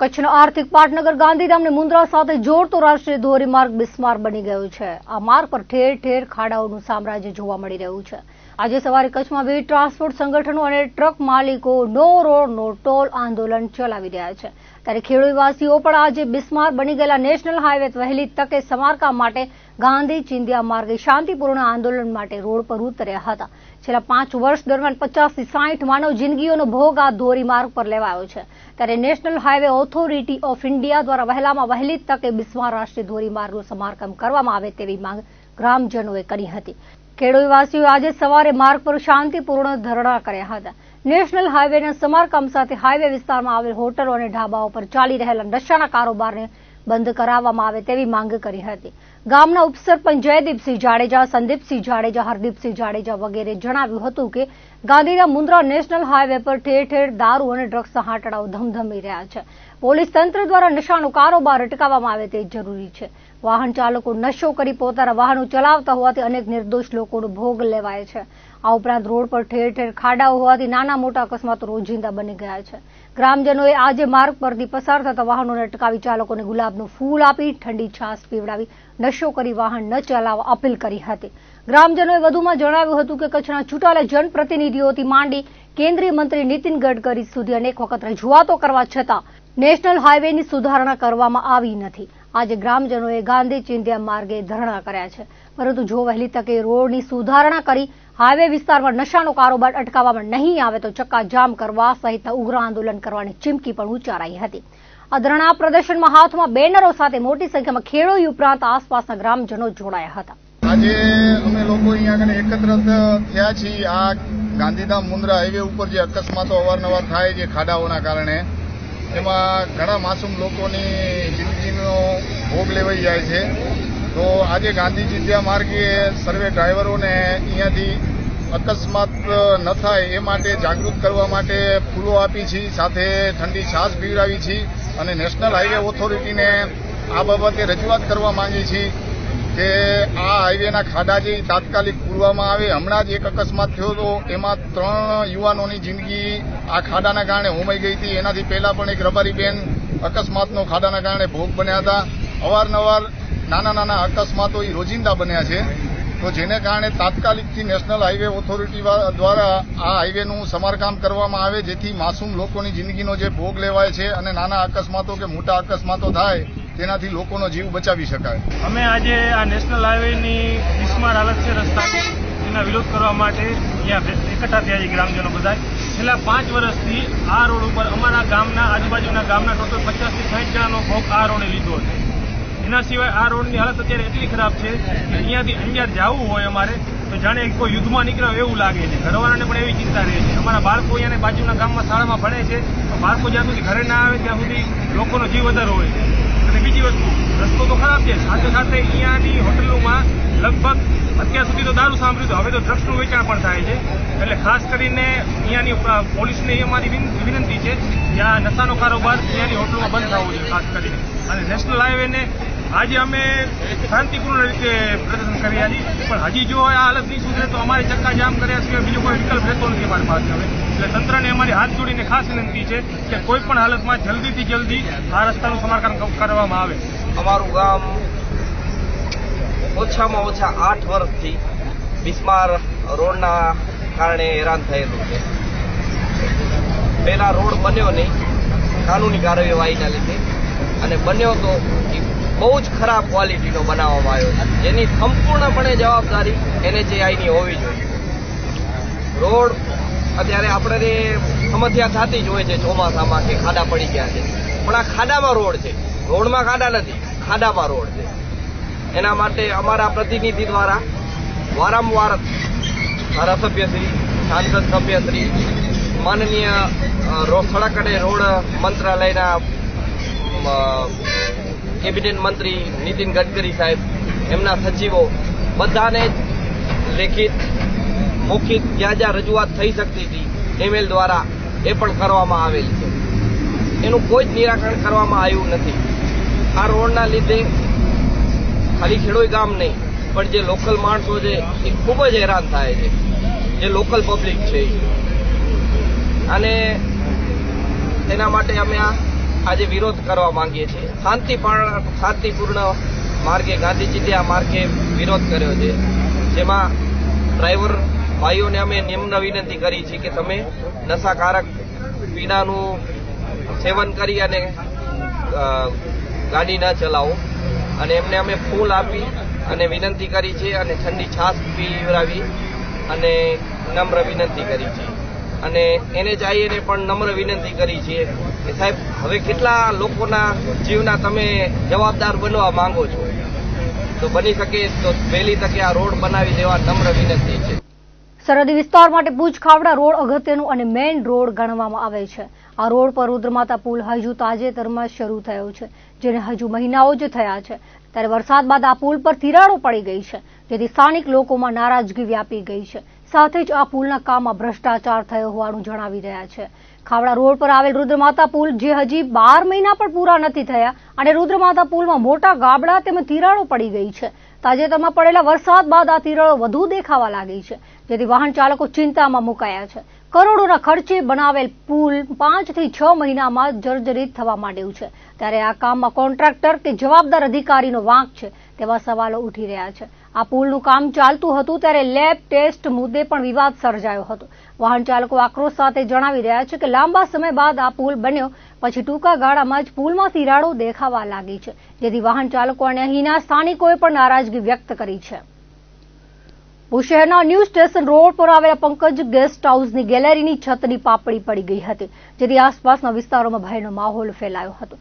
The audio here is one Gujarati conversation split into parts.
કચ્છના આર્થિક પાટનગર ગાંધીધામને મુન્દ્રા સાથે જોડતો રાષ્ટ્રીય ધોરીમાર્ગ બિસ્માર બની ગયો છે। આ માર્ગ પર ઠેર ઠેર ખાડાઓનું સામ્રાજ્ય જોવા મળી રહ્યું છે। આજે સવારે કચ્છમાં વિવિધ ટ્રાન્સપોર્ટ સંગઠનો અને ટ્રક માલિકો નો રોડ નો ટોલ આંદોલન ચલાવી રહ્યા છે, ત્યારે ખેડૂતવાસીઓ પણ આજે બિસ્માર બની ગયેલા નેશનલ હાઈવે વહેલી તકે સમારકામ માટે ગાંધી ચિંધ્યા માર્ગે શાંતિપૂર્ણ આંદોલન માટે રોડ પર ઉતર્યા હતા। છેલ્લા 5 વર્ષ દરમિયાન 50 થી 60 માનવ જિંદગીઓનો ભોગ આ ધોરીમાર્ગ પર લેવાયો છે, ત્યારે national highway authority of India દ્વારા વહેલામાં વહેલી તકે બિસ્માર રાષ્ટ્રીય ધોરીમાર્ગનું સમારકામ કરવામાં આવે તેવી માંગ ગ્રામજનોએ કરી હતી। ખેડૂતવાસીઓએ આજે સવારે માર્ગ પર શાંતિપૂર્ણ ધરણા કર્યા હતા। નેશનલ હાઈવેના સમારકામ સાથે હાઈવે વિસ્તારમાં આવેલ હોટલો અને ઢાબાઓ પર ચાલી રહેલા નશાના કારોબારને બંધ કરાવવામાં આવે તેવી માંગ કરી હતી। ગામના ઉપસરપંચ જયદીપસિંહ જાડેજા, સંદીપસિંહ જાડેજા, હરદીપસિંહ જાડેજા વગેરે જણાવ્યું હતું કે ગાંધીધામ મુન્દ્રા નેશનલ હાઈવે પર ઠેર ઠેર દારૂ અને ડ્રગ્સના હાટડાઓ ધમધમી રહ્યા છે। પોલીસ તંત્ર દ્વારા નશાનો કારોબાર અટકાવવામાં આવે તે જરૂરી છે। વાહન ચાલકો નશો કરી પોતાના વાહનો ચલાવતા હોવાથી અનેક નિર્દોષ લોકોનો ભોગ લેવાય છે। આ ઉપરાંત રોડ પર ઠેર ઠેર ખાડાઓ હોવાથી નાના મોટા અકસ્માતો રોજિંદા બની ગયા છે। ગ્રામજનોએ આજે માર્ગ પરથી પસાર થતા વાહનોને અટકાવી ચાલકોને ગુલાબનું ફૂલ આપી ઠંડી છાશ પીવડાવી નશો કરી વાહન ન ચલાવવા અપીલ કરી હતી। ગ્રામજનોએ વધુમાં જણાવ્યું હતું કે કચ્છના ચૂંટાયેલા જનપ્રતિનિધિઓથી માંડી કેન્દ્રીય મંત્રી નીતિન ગડકરી સુધી અનેક વખત રજૂઆતો કરવા છતાં નેશનલ હાઈવેની સુધારણા કરવામાં આવી નથી। આજે ગ્રામજનોએ ગાંધી ચિંધ્યા માર્ગે ધરણા કર્યા છે, પરંતુ જો વહેલી તકે રોડની સુધારણા કરી હાઈવે વિસ્તારમાં નશાનો કારોબાર અટકાવવામાં નહીં આવે તો ચક્કાજામ કરવા સહિતના ઉગ્ર આંદોલન કરવાની ચીમકી પણ ઉચ્ચારાઈ હતી। આ ધરણા પ્રદર્શનમાં હાથમાં બેનરો સાથે મોટી સંખ્યામાં ખેડૂતો ઉપરાંત આસપાસના ગ્રામજનો જોડાયા હતા। આજે અમે લોકો અહીંયા આગળ એકત્ર થયા છીએ। આ ગાંધીધામ મુન્દ્રા હાઈવે ઉપર જે અકસ્માતો અવારનવાર થાય છે ખાડાઓના કારણે, એમાં ઘણા માસૂમ લોકોની જિંદગીનો ભોગ લેવાઈ જાય છે। તો આજે ગાંધી ચિંધ્યા માર્ગે સર્વે ડ્રાઈવરોને અહીંયાથી અકસ્માત ન થાય એ માટે જાગૃત કરવા માટે ફૂલો આપી છે, સાથે ઠંડી છાશ પીવડાવી છે અને નેશનલ હાઈવે ઓથોરિટીને આ બાબતે રજૂઆત કરવા માંગી છે કે આ હાઈવેના ખાડા જે તાત્કાલિક પૂરવામાં આવે। હમણાં જ એક અકસ્માત થયો હતો, એમાં 3 યુવાનોની જિંદગી આ ખાડાના કારણે હોમાઈ ગઈ હતી। એનાથી પહેલા પણ એક રબારીબેન અકસ્માતનો ખાડાના કારણે ભોગ બન્યા હતા। અવારનવાર નાના નાના અકસ્માતો એ રોજિંદા બન્યા છે, તો જેને કારણે તાત્કાલિકથી નેશનલ હાઈવે ઓથોરિટી દ્વારા આ હાઈવેનું સમારકામ કરવામાં આવે, જેથી માસૂમ લોકોની જિંદગીનો જે ભોગ લેવાય છે અને નાના અકસ્માતો કે મોટા અકસ્માતો થાય તેનાથી લોકોનો જીવ બચાવી શકાય। અમે આજે આ નેશનલ હાઈવેની બિસ્માર હાલત છે રસ્તાની, એના વિરોધ કરવા માટે અહીંયા એકઠા થયા છે ગ્રામજનો બધા। છેલ્લા 5 વર્ષથી આ રોડ ઉપર અમારા ગામના આજુબાજુના ગામના ટોટલ 50 થી 60 જણાનો ભોગ આ રોડે લીધો હતો। એના સિવાય આ રોડની હાલત અત્યારે એટલી ખરાબ છે કે અહીંયાથી અંજાર જવું હોય અમારે તો જાણે કોઈ યુદ્ધમાં નીકળ્યો એવું લાગે છે। ઘરવાળાને પણ એવી ચિંતા રહે છે। અમારા બાળકો અહીંયા બાજુના ગામમાં શાળામાં ભણે છે, તો બાળકો જ્યાં સુધી ઘરે ના આવે ત્યાં સુધી લોકોનો જીવ વધારો હોય છે। અને બીજી વસ્તુ, રસ્તો તો ખરાબ છે, સાથે સાથે અહીંયાની હોટલોમાં લગભગ અત્યાર સુધી તો દારૂ સાંભળ્યું, હવે તો ડ્રગ્સનું વેચાણ પણ થાય છે। એટલે ખાસ કરીને અહીંયાની પોલીસને એ અમારી વિનંતી છે કે આ નશાનો કારોબાર અહીંયાની હોટલોમાં બંધ થવો જોઈએ ખાસ કરીને। અને નેશનલ હાઈવેને આજે અમે શાંતિપૂર્ણ રીતે પ્રદર્શન કર્યા છીએ, પણ હજી જો આ હાલત નહીં સુધરે તો અમારે ચક્કાજામ કર્યા સિવાય બીજો કોઈ વિકલ્પ રહેતો નથી અમારી પાસે હવે। એટલે તંત્રને અમારી હાથ જોડીને ખાસ વિનંતી છે કે કોઈ પણ હાલતમાં જલ્દીથી જલ્દી આ રસ્તાનું સમારકામ કરવામાં આવે। અમારું ગામ ઓછામાં ઓછા 8 વર્ષથી બિસ્માર રોડના કારણે હેરાન થયેલું છે। પહેલા રોડ બન્યો નહીં કાનૂની કાર્યવાહીના લીધે, અને બન્યો તો બહુ જ ખરાબ ક્વોલિટીનો બનાવવામાં આવ્યો છે, જેની સંપૂર્ણપણે જવાબદારી NHAIની હોવી જોઈએ। રોડ અત્યારે આપણે સમસ્યા થતી જ હોય છે ચોમાસામાં કે ખાડા પડી ગયા છે, પણ આ ખાડામાં રોડ છે, રોડમાં ખાડા નથી, ખાડામાં રોડ છે। એના માટે અમારા પ્રતિનિધિ દ્વારા વારંવાર ધારાસભ્યશ્રી, સાંસદ સભ્યશ્રી, માનનીય સડક અને રોડ મંત્રાલયના કેબિનેટ મંત્રી નીતિન ગડકરી સાહેબ, એમના સચિવો બધાને જ લેખિત મૌખિક જ્યાં જ્યાં રજૂઆત થઈ શકતી હતી ઈમેલ દ્વારા એ પણ કરવામાં આવેલ છે। એનું કોઈ જ નિરાકરણ કરવામાં આવ્યું નથી। આ રોડના લીધે ખાલી ખેડૂત ગામ નહીં પણ જે લોકલ માણસો છે એ ખૂબ જ હેરાન થાય છે, જે લોકલ પબ્લિક છે। અને તેના માટે અમે આ આજે વિરોધ કરવા માંગીએ છીએ. શાંતિપૂર્ણ માર્ગે ગાંધીજી આ માર્ગે વિરોધ કર્યો છે, જેમાં ડ્રાઈવર ભાઈઓને અમે નિમ્ન વિનંતી કરી છે કે તમે નશાકારક પીણાનું સેવન કરી અને ગાડી ન ચલાવો, અને એમને અમે ફૂલ આપી અને વિનંતી કરી છે અને ઠંડી છાશ પીવડાવી અને નમ્ર વિનંતી કરી છે. અને NHIA ને પણ નમ્ર વિનંતી કરી છે કે સાહેબ, હવે કેટલા લોકોના જીવના તમે જવાબદાર બનવા માંગો છો, તો બની શકે તો વહેલી તકે આ રોડ બનાવી દેવા નમ્ર વિનંતી છે. સરહદી વિસ્તાર માટે ભુજ ખાવડા રોડ અગત્યનો અને મેઇન રોડ ગણવામાં આવે છે. આ રોડ પર રુદ્રમાતા પુલ હજુ તાજેતરમાં શરૂ થયો છે, જેને હજુ મહિનાઓ જ થયા છે. ત્યારે વરસાદ બાદ આ પુલ પર તિરાડો પડી ગઈ છે, જેથી સ્થાનિક લોકોમાં નારાજગી વ્યાપી ગઈ છે. સાથે જ આ પુલના કામમાં ભ્રષ્ટાચાર થયો હોવાનું જણાવી રહ્યા છે. ખાવડા રોડ પર આવેલ રુદ્રમાતા પુલ જે હજી 12 મહિના પણ પૂરા નથી થયા અને રુદ્રમાતા પુલમાં મોટા ગાબડા તેમજ તિરાડો પડી ગઈ છે. તાજેતરમાં પડેલા વરસાદ બાદ આ તિરાડો વધુ દેખાવા લાગી છે, જેથી વાહન ચાલકો ચિંતામાં મુકાયા છે. કરોડોના ખર્ચે બનાવેલ પુલ 5 થી 6 મહિનામાં જર્જરિત થવા માંડ્યું છે. ત્યારે આ કામમાં કોન્ટ્રાક્ટર કે જવાબદાર અધિકારીનો વાંક છે તેવા સવાલો ઉઠી રહ્યા છે. આ પુલનું કામ ચાલતું હતું ત્યારે લેબ ટેસ્ટ મુદ્દે પણ વિવાદ સર્જાયો હતો. વાહન ચાલકો આક્રોશ સાથે જણાવી રહ્યા છે કે લાંબા સમય બાદ આ પુલ બન્યો પછી ટૂંકા ગાળામાં જ પુલમાં તિરાડો દેખાવા લાગી છે, જેથી વાહન ચાલકો અને અહીંના સ્થાનિકોએ પણ નારાજગી વ્યક્ત કરી છે. ભુજ શહેરના ન્યૂ સ્ટેશન રોડ પર આવેલા પંકજ ગેસ્ટ હાઉસની ગેલેરીની છતની પાપડી પડી ગઈ હતી, જેથી આસપાસના વિસ્તારોમાં ભયનો માહોલ ફેલાયો હતો.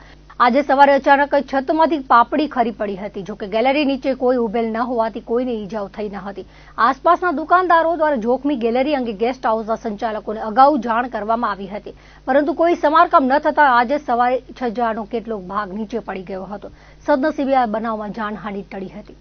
આજે સવારે અચાનક છતમાંથી પાપડી ખરી પડી હતી. જોકે ગેલેરી નીચે કોઈ ઉભેલ ન હોવાથી કોઈને ઈજાઓ થઈ ન હતી. આસપાસના દુકાનદારો દ્વારા જોખમી ગેલેરી અંગે ગેસ્ટ હાઉસના સંચાલકોને અગાઉ જાણ કરવામાં આવી હતી, પરંતુ કોઈ સમારકામ ન થતા આજે સવારે છજાનો કેટલોક ભાગ નીચે પડી ગયો હતો. સદનસીબે આ બનાવમાં જાનહાનિ ટળી હતી.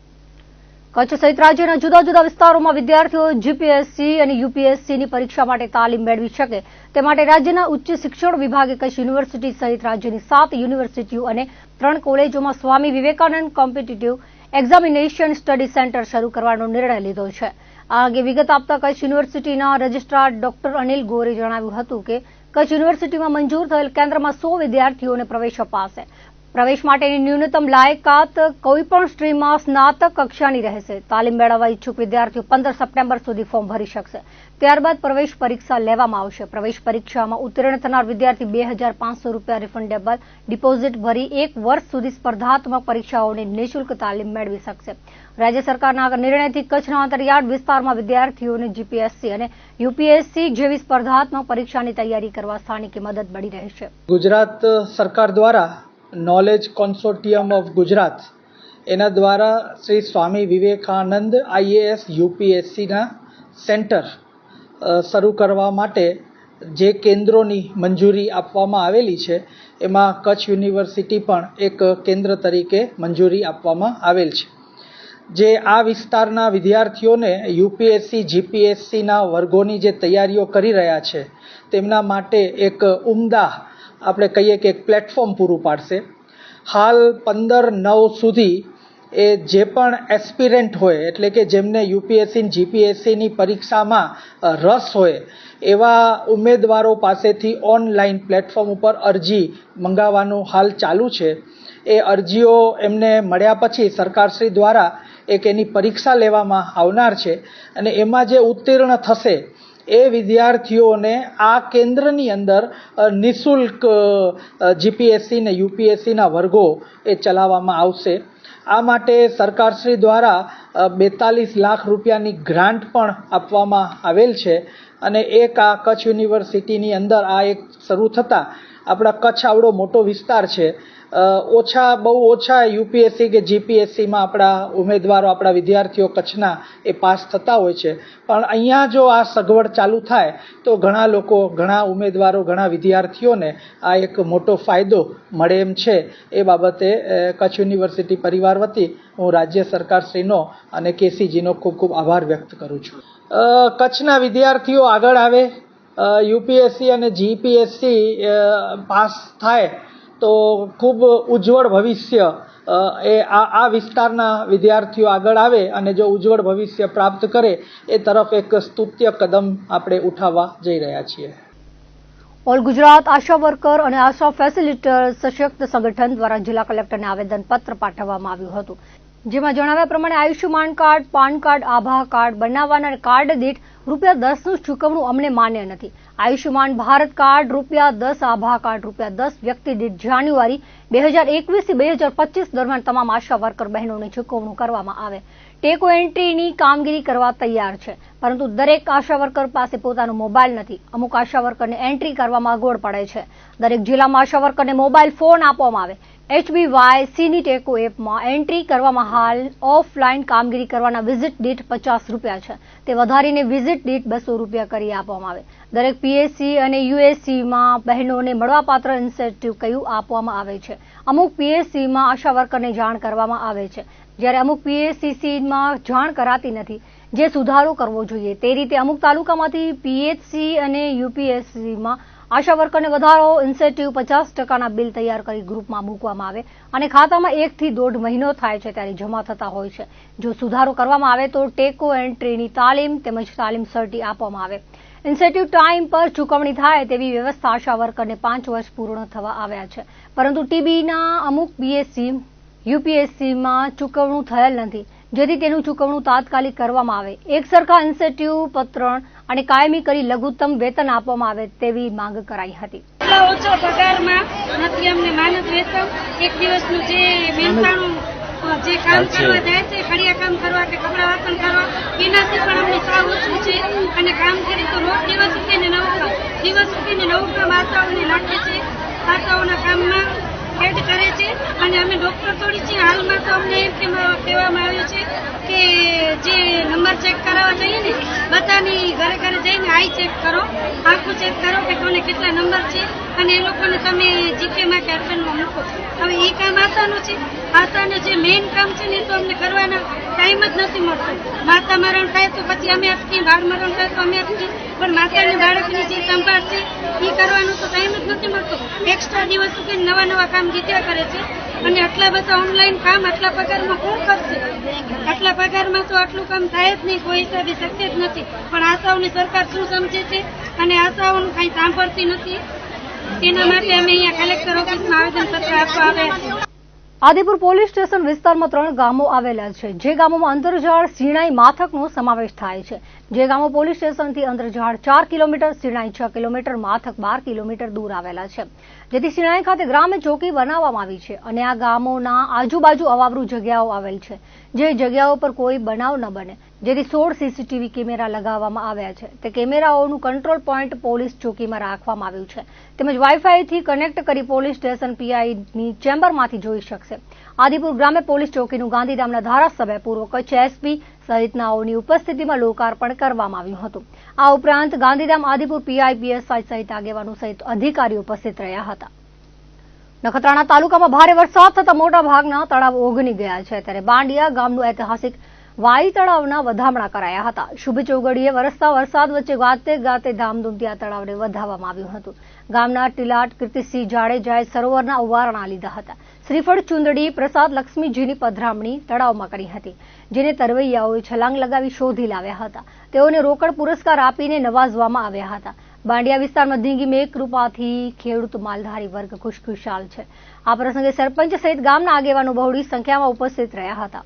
કચ્છ સહિત રાજ્યના જુદા જુદા વિસ્તારોમાં વિદ્યાર્થીઓ GPSC અને UPSCની પરીક્ષા માટે તાલીમ મેળવી શકે તે માટે રાજ્યના ઉચ્ચ શિક્ષણ વિભાગે કચ્છ યુનિવર્સિટી સહિત રાજ્યની 7 યુનિવર્સિટીઓ અને 3 કોલેજોમાં Swami Vivekananda competitive examination study centre શરૂ કરવાનો નિર્ણય લીધો છે. આ અંગે વિગત આપતા કચ્છ યુનિવર્સિટીના રજિસ્ટ્રાર ડોક્ટર અનિલ ગોરે જણાવ્યું હતું કે કચ્છ યુનિવર્સિટીમાં મંજૂર થયેલ કેન્દ્રમાં 100 વિદ્યાર્થીઓને પ્રવેશ અપાશે. પ્રવેશ માટેની ન્યૂનતમ લાયકાત કોઈપણ સ્ટ્રીમમાં સ્નાતક કક્ષાની રહેશે. તાલીમ મેળવવા ઈચ્છુક વિદ્યાર્થીઓ 15 સપ્ટેમ્બર સુધી ફોર્મ ભરી શકશે. ત્યારબાદ પ્રવેશ પરીક્ષા લેવામાં આવશે. પ્રવેશ પરીક્ષામાં ઉત્તીર્ણ થનાર વિદ્યાર્થી ₹2,500 રિફંડેબલ ડિપોઝિટ ભરી 1 વર્ષ સુધી સ્પર્ધાત્મક પરીક્ષાઓની નિઃશુલ્ક તાલીમ મેળવી શકશે. રાજ્ય સરકારના આ નિર્ણયથી કચ્છના અંતરિયાળ વિસ્તારમાં વિદ્યાર્થીઓને GPSC અને UPSC જેવી સ્પર્ધાત્મક પરીક્ષાની તૈયારી કરવા સ્થાનિકે મદદ મળી રહેશે. ગુજરાત સરકાર દ્વારા નોલેજ કોન્સોર્ટિયમ ઓફ ગુજરાત એના દ્વારા શ્રી સ્વામી વિવેકાનંદ IAS UPSCના સેન્ટર શરૂ કરવા માટે જે કેન્દ્રોની મંજૂરી આપવામાં આવેલી છે એમાં કચ્છ યુનિવર્સિટી પણ એક કેન્દ્ર તરીકે મંજૂરી આપવામાં આવેલ છે. જે આ વિસ્તારના વિદ્યાર્થીઓને UPSC GPSCના વર્ગોની જે તૈયારીઓ કરી રહ્યા છે તેમના માટે એક ઉમદા આપણે કહીએ કે એક પ્લેટફોર્મ પૂરું પાડશે. હાલ 15/9 સુધી એ જે પણ એસ્પિરન્ટ હોય એટલે કે જેમને UPSC GPSCની પરીક્ષામાં રસ હોય એવા ઉમેદવારો પાસેથી ઓનલાઈન પ્લેટફોર્મ ઉપર અરજી મંગાવવાનું હાલ ચાલુ છે. એ અરજીઓ એમને મળ્યા પછી સરકારશ્રી દ્વારા એક એની પરીક્ષા લેવામાં આવનાર છે અને એમાં જે ઉત્તીર્ણ થશે એ વિદ્યાર્થીઓને આ કેન્દ્રની અંદર નિઃશુલ્ક GPSC ને UPSCના વર્ગો એ ચલાવવામાં આવશે. આ માટે સરકારશ્રી દ્વારા 42 લાખ રૂપિયાની ગ્રાન્ટ પણ આપવામાં આવેલ છે અને એક આ કચ્છ યુનિવર્સિટીની અંદર આ એક શરૂ થતાં આપણા કચ્છ આવડો મોટો વિસ્તાર છે. બહુ ઓછા UPSC કે GPSCમાં આપણા ઉમેદવારો આપણા વિદ્યાર્થીઓ કચ્છના એ પાસ થતા હોય છે, પણ અહીંયા જો આ સગવડ ચાલુ થાય તો ઘણા લોકો ઘણા ઉમેદવારો ઘણા વિદ્યાર્થીઓને આ એક મોટો ફાયદો મળે એમ છે. એ બાબતે કચ્છ યુનિવર્સિટી પરિવાર વતી હું રાજ્ય સરકારશ્રીનો અને KCGનો ખૂબ ખૂબ આભાર વ્યક્ત કરું છું. કચ્છના વિદ્યાર્થીઓ આગળ આવે, UPSC અને GPSC પાસ થાય તો ખૂબ ઉજ્જવળ ભવિષ્ય એ આ વિસ્તારના વિદ્યાર્થીઓ આગળ આવે અને જો ઉજ્જવળ ભવિષ્ય પ્રાપ્ત કરે એ તરફ એક સ્તુત્ય કદમ આપણે ઉઠાવવા જઈ રહ્યા છીએ. ઓલ ગુજરાત આશા વર્કર અને આશા ફેસિલિટેટર સશક્ત સંગઠન દ્વારા જિલ્લા કલેક્ટરને આવેદનપત્ર પાઠવવામાં આવ્યું હતું, જેમાં જણાવ્યા પ્રમાણે આયુષ્યમાન કાર્ડ, પાન કાર્ડ, આભા કાર્ડ બનાવવાના કાર્ડ દીઠ ₹10નું ચૂકવણું અમને માન્ય નથી. આયુષ્યમાન ભારત કાર્ડ ₹10, આભા કાર્ડ ₹10 વ્યક્તિ દીઠ જાન્યુઆરી 2021 થી 2025 દરમિયાન તમામ આશા વર્કર બહેનોને ચૂકવણું કરવામાં આવે. ટેકો એન્ટ્રીની કામગીરી કરવા તૈયાર છે, પરંતુ દરેક આશા વર્કર પાસે પોતાનો મોબાઈલ નથી. અમુક આશા વર્કરને એન્ટ્રી કરવામાં અગવડ પડે છે. દરેક જિલ્લામાં આશા વર્કરને મોબાઈલ ફોન આપવામાં આવે. HBYCની ટેકો એપમાં એન્ટ્રી કરવામાં હાલ ઓફલાઈન કામગીરી કરવાના વિઝિટ દીઠ ₹50 છે, તે વધારીને વિઝિટ દીઠ ₹200 કરી આપવામાં આવે. દરેક PSC અને USCમાં બહેનોને મળવાપાત્ર ઇન્સેન્ટિવ કયું આપવામાં આવે છે. અમુક PSCમાં આશા વર્કરને જાણ કરવામાં આવે છે, જ્યારે અમુક PSCCમાં જાણ કરાતી નથી, જે સુધારો કરવો જોઈએ. તે રીતે અમુક તાલુકામાંથી PHC અને UPSCમાં આશા વર્કરને વધારો ઇન્સેન્ટિવ 50%ના બિલ તૈયાર કરી ગ્રુપમાં મૂકવામાં આવે અને ખાતામાં 1 થી 1.5 મહિનો થાય છે ત્યારે જમા થતા હોય છે. જો સુધારો કરવામાં આવે તો ટેકો એન્ટ્રીની તાલીમ તેમજ તાલીમ સર્ટી આપવામાં આવે. ઇન્સેન્ટિવ ટાઈમ પર ચૂકવણી થાય તેવી વ્યવસ્થા આશા વર્કરને 5 વર્ષ પૂર્ણ થવા આવ્યા છે, પરંતુ TBના અમુક PSC UPSCમાં ચૂકવણું થયેલ નથી, જેથી તેનું ચૂકવણું તાત્કાલિક કરવામાં આવે. એક સરખા ઇન્સેન્ટિવ પત્રણ અને કાયમી કરી લઘુત્તમ વેતન આપવામાં આવે તેવી માંગ કરાઈ હતી. ઓછો પગારમાં નથી અમને માનદ વેતન. એક દિવસનું જે મહેનતાણું જે કામ કરવા જાય છે, ખડિયા કામ કરવા કે કપડા વાસણ કરવા, એનાથી પણ અમને સાવ ઓછું છે. અને કામ કરી તો રોજ દિવસ ઉઠીને નવું કામ આશાઓને નાખે છે, આશાઓના કામમાં એડ કરે છે. અને અમે ડોક્ટર થોડી છીએ. હાલમાં તો અમને એમ કહેવામાં આવ્યું છે કે જે નંબર ચેક કરાવવા જઈએ ને, બધાની ઘરે ઘરે જઈને આઈ ચેક કરો, આંખું ચેક કરો કે કોને કેટલા નંબર છે, અને એ લોકોને તમે જીકેમાં કે અર્પણમાં મૂકો. હવે એ કામ આશાનું છે. આશાનું જે મેઇન કામ છે ને, તો અમને કરવાના ટાઈમ જ નથી મળતો. માતા મરણ થાય તો પછી અમે અટકી, બાળ મરણ થાય તો અમે અટકી, પણ માતાને બાળકની જે સંભાળ છે એ કરવાનો તો ટાઈમ જ નથી મળતો. એક્સ્ટ્રા દિવસ સુધી નવા કામ જીત્યા કરે છે. અને આટલા બધા ઓનલાઈન કામ આટલા પગારમાં કોણ કરશે? આટલા પગારમાં તો આટલું કામ થાય જ નહીં, કોઈ હિસાબે શક્ય જ નથી. પણ આશાઓની સરકાર શું સમજે છે અને આશાઓનું કંઈ સાંભળતી નથી. તેના માટે અમે અહીંયા કલેક્ટર ઓફિસમાં આવેદનપત્ર આપવા આવ્યા છીએ. આદિપુર પોલીસ સ્ટેશન વિસ્તારમાં 3 ગામો આવેલા છે, જે ગામોમાં અંતરજાળ સિણાઈ માથકનો સમાવેશ થાય છે. જે ગામો પોલીસ સ્ટેશનથી અંતરજાળ 4 કિલોમીટર, સિણાઈ 6 કિલોમીટર, માથક 12 કિલોમીટર દૂર આવેલા છે, જેથી સિણાઈ ખાતે ગ્રામ્ય ચોકી બનાવવામાં આવી છે. અને આ ગામોના આજુબાજુ અવાવરૂ જગ્યાઓ આવેલ છે, જે જગ્યાઓ પર કોઈ બનાવ ન બને, જેથી 16 CCTV કેમેરા લગાવવામાં આવ્યા છે. તે કેમેરાઓનું કંટ્રોલ પોઈન્ટ પોલીસ ચોકીમાં રાખવામાં આવ્યું છે, તેમજ વાઈફાઈથી કનેક્ટ કરી પોલીસ સ્ટેશન PIની ચેમ્બરમાંથી જોઈ શકશે. આદિપુર ગ્રામ્ય પોલીસ ચોકીનું ગાંધીધામના ધારાસભ્ય, પૂર્વ કચ્છ SP સહિતનાઓની ઉપસ્થિતિમાં લોકાર્પણ કરવામાં આવ્યું હતું. આ ઉપરાંત ગાંધીધામ આદિપુર PI PSI સહિત આગેવાનો સહિત અધિકારીઓ ઉપસ્થિત રહ્યા હતા. નખત્રાણા તાલુકામાં ભારે વરસાદ થતા મોટા ભાગના તળાવ ઓગની ગયા છે, ત્યારે બાંડિયા ગામનું ઐતિહાસિક વાઈ તળાવના વધામણા કરાયા હતા. શુભ ચોગડીએ વરસતા વરસાદ વચ્ચે ગાતે ધામધૂમથી આ તળાવને વધાવવામાં આવ્યું હતું. ગામના ટીલાટ કીર્તિસિંહ જાડેજાએ સરોવરના ઉવારણા લીધા હતા. શ્રીફળ, ચુંદડી, પ્રસાદ લક્ષ્મીજીની પધરામણી તળાવમાં કરી હતી, જેને તરવૈયાઓએ છલાંગ લગાવી શોધી લાવ્યા હતા. તેઓને રોકડ પુરસ્કાર આપીને નવાજવામાં આવ્યા હતા. બાંડિયા વિસ્તારમાં ધીંગી મેઘકૃપાથી ખેડૂત માલધારી વર્ગ ખુશખુશાલ છે. આ પ્રસંગે સરપંચ સહિત ગામના આગેવાનો બહોળી સંખ્યામાં ઉપસ્થિત રહ્યા હતા.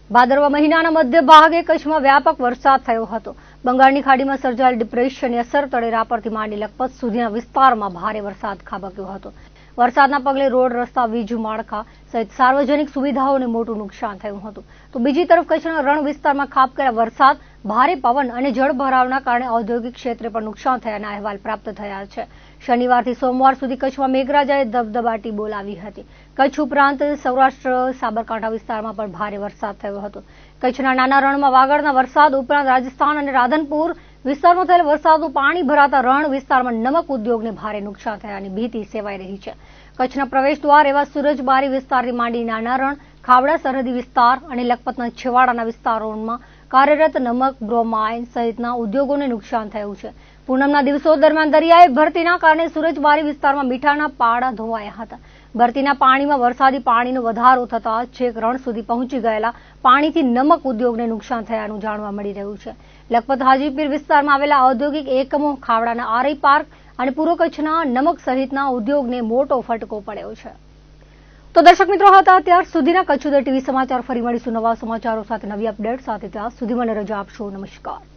ભાદરવા મહિનાના મધ્ય ભાગે કચ્છમાં વ્યાપક વરસાદ થયો હતો. બંગાળની ખાડીમાં સર્જાયેલ ડિપ્રેશનની અસર તળે રાપરથી માંડી લખપત સુધીના વિસ્તારમાં ભારે વરસાદ ખાબક્યો હતો. વરસાદના પગલે રોડ, રસ્તા, વીજ માળખા સહિત સાર્વજનિક સુવિધાઓને મોટું નુકસાન થયું હતું. તો બીજી તરફ કચ્છના રણ વિસ્તારમાં ખાબકેલા વરસાદ, ભારે પવન અને જળભરાવના કારણે ઔદ્યોગિક ક્ષેત્રે પણ નુકસાન થયાના અહેવાલ પ્રાપ્ત થયા છે. શનિવારથી સોમવાર સુધી કચ્છમાં મેઘરાજાએ ધબધબાટી બોલાવી હતી. કચ્છ ઉપરાંત સૌરાષ્ટ્ર, સાબરકાંઠા વિસ્તારમાં પણ ભારે વરસાદ થયો હતો. કચ્છના નાના રણમાં વાગડના વરસાદ ઉપરાંત રાજસ્થાન અને રાધનપુર વિસ્તારમાં થયેલ વરસાદનું પાણી ભરાતા રણ વિસ્તારમાં નમક ઉદ્યોગને ભારે નુકસાન થયાની ભીતિ સેવાઈ રહી છે. કચ્છના પ્રવેશ દ્વાર એવા સુરજબારી વિસ્તારથી માંડી નાના રણ, ખાવડા સરહદી વિસ્તાર અને લખપતના છેવાડાના વિસ્તારોમાં કાર્યરત નમક, બ્રોમાઇન સહિતના ઉદ્યોગોને નુકસાન થયું છે. પૂનમના દિવસો દરમિયાન દરિયાઈ ભરતીના કારણે સુરજબારી વિસ્તારમાં મીઠાના પાડા ધોવાયા હતા. ભરતીના પાણીમાં વરસાદી પાણીનો વધારો થતા છેક રણ સુધી પહોંચી ગયેલા પાણીથી નમક ઉદ્યોગને નુકસાન થયાનું જાણવા મળી રહ્યું છે. લખપત હાજીપીર વિસ્તારમાં આવેલા ઔદ્યોગિક એકમો, ખાવડાના RI પાર્ક અને પૂર્વ કચ્છના નમક સહિતના ઉદ્યોગને મોટો ફટકો પડ્યો છે. તો દર્શક મિત્રો હતા ત્યાર સુધીના કચ્છ ઉદય ટીવી સમાચાર. ફરી મળીશું નવા સમાચારો સાથે, નવી અપડેટ સાથે. ત્યાં સુધી મને રજા આપશો. નમસ્કાર.